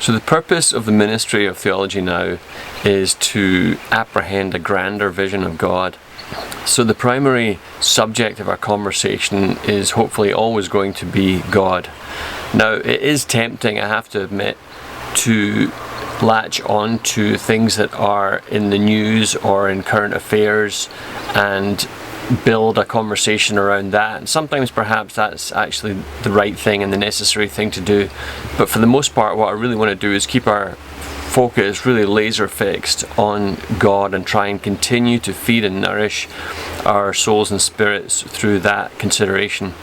So the purpose of the ministry of theology now is to apprehend a grander vision of God. So the primary subject of our conversation is hopefully always going to be God. Now, it is tempting, I have to admit, to latch on to things that are in the news or in current affairs and build a conversation around that, and sometimes perhaps that's actually the right thing and the necessary thing to do, but for the most part what I really want to do is keep our focus really laser fixed on God and try and continue to feed and nourish our souls and spirits through that consideration.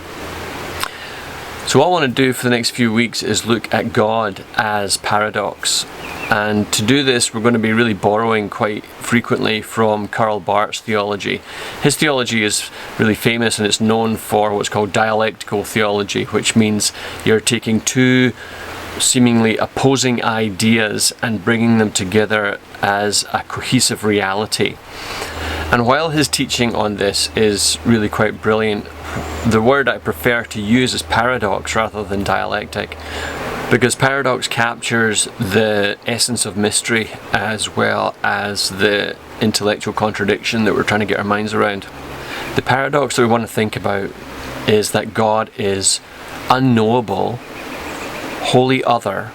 So what I want to do for the next few weeks is look at God as paradox. And to do this, we're going to be really borrowing quite frequently from Karl Barth's theology. His theology is really famous and it's known for what's called dialectical theology, which means you're taking two seemingly opposing ideas and bringing them together as a cohesive reality. And while his teaching on this is really quite brilliant, the word I prefer to use is paradox rather than dialectic, because paradox captures the essence of mystery as well as the intellectual contradiction that we're trying to get our minds around. The paradox that we want to think about is that God is unknowable, wholly other,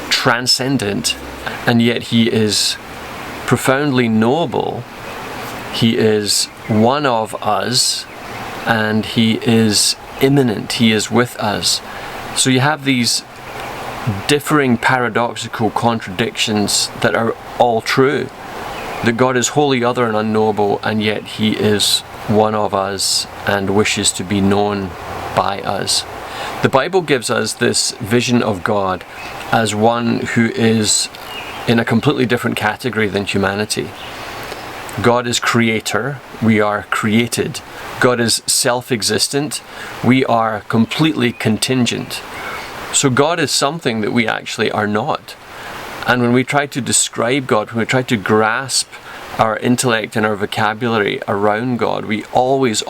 transcendent, and yet he is profoundly knowable. He is one of us, and he is immanent, he is with us. So you have these differing paradoxical contradictions that are all true. That God is wholly other and unknowable, and yet he is one of us and wishes to be known by us. The Bible gives us this vision of God as one who is in a completely different category than humanity. God is creator, we are created. God is self-existent, we are completely contingent. So God is something that we actually are not. And when we try to describe God, when we try to grasp our intellect and our vocabulary around God, we always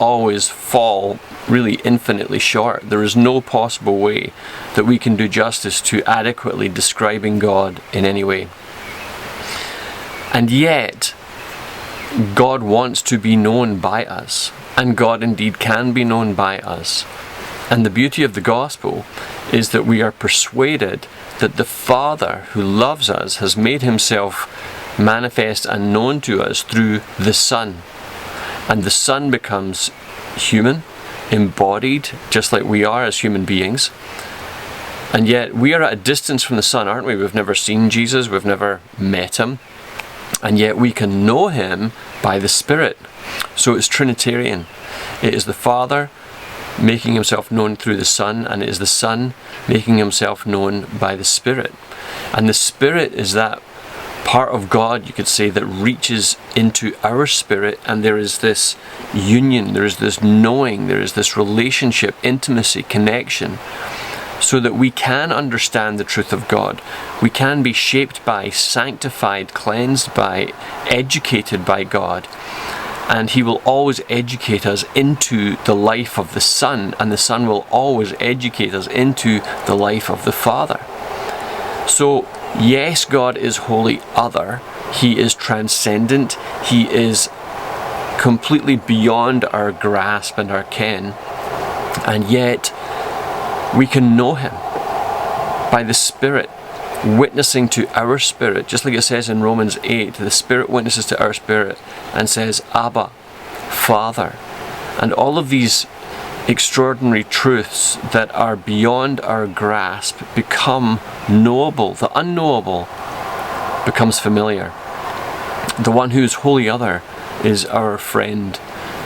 fall really infinitely short. There is no possible way that we can do justice to adequately describing God in any way. And yet, God wants to be known by us, and God indeed can be known by us. And the beauty of the gospel is that we are persuaded that the Father who loves us has made himself manifest and known to us through the Son. And the Son becomes human, embodied, just like we are as human beings. And yet we are at a distance from the Son, aren't we? We've never seen Jesus, we've never met him. And yet we can know him by the Spirit. So it's Trinitarian. It is the Father making himself known through the Son, and it is the Son making himself known by the Spirit. And the Spirit is that part of God, you could say, that reaches into our spirit, and there is this union, there is this knowing, there is this relationship, intimacy, connection, so that we can understand the truth of God. We can be shaped by, sanctified, cleansed by, educated by God. And he will always educate us into the life of the Son, and the Son will always educate us into the life of the Father. So, yes, God is wholly other. He is transcendent. He is completely beyond our grasp and our ken. And yet, we can know him by the Spirit, witnessing to our spirit, just like it says in Romans 8, the Spirit witnesses to our spirit and says, Abba, Father. And all of these extraordinary truths that are beyond our grasp become knowable. The unknowable becomes familiar. The one who is wholly other is our friend.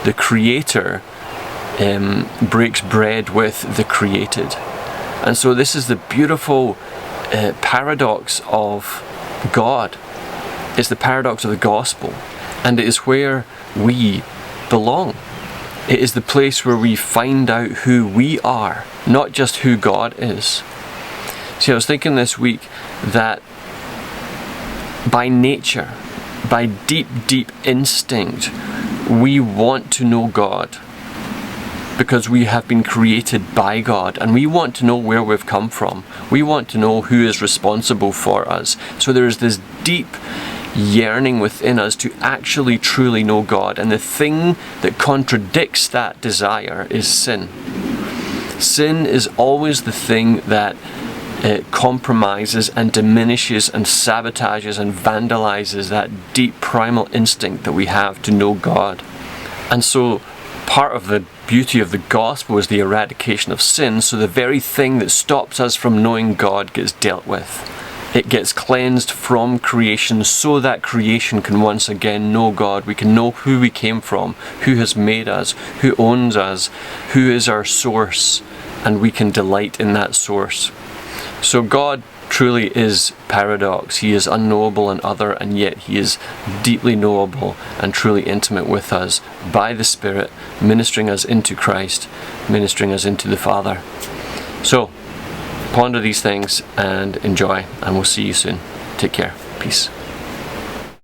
The Creator breaks bread with the created. And so this is the beautiful paradox of God. It's the paradox of the gospel, and it is where we belong. It is the place where we find out who we are, not just who God is. See, I was thinking this week that by nature, by deep instinct, we want to know God because we have been created by God, and we want to know where we've come from. We want to know who is responsible for us. So there is this deep yearning within us to actually truly know God, and the thing that contradicts that desire is sin. Sin is always the thing that compromises and diminishes and sabotages and vandalizes that deep primal instinct that we have to know God. And so part of the beauty of the gospel is the eradication of sin, so the very thing that stops us from knowing God gets dealt with. It gets cleansed from creation so that creation can once again know God. We can know who we came from, who has made us, who owns us, who is our source, and we can delight in that source. So God truly is paradox. He is unknowable and other, and yet he is deeply knowable and truly intimate with us by the Spirit, ministering us into Christ, ministering us into the Father. So ponder these things and enjoy, and we'll see you soon. Take care. Peace.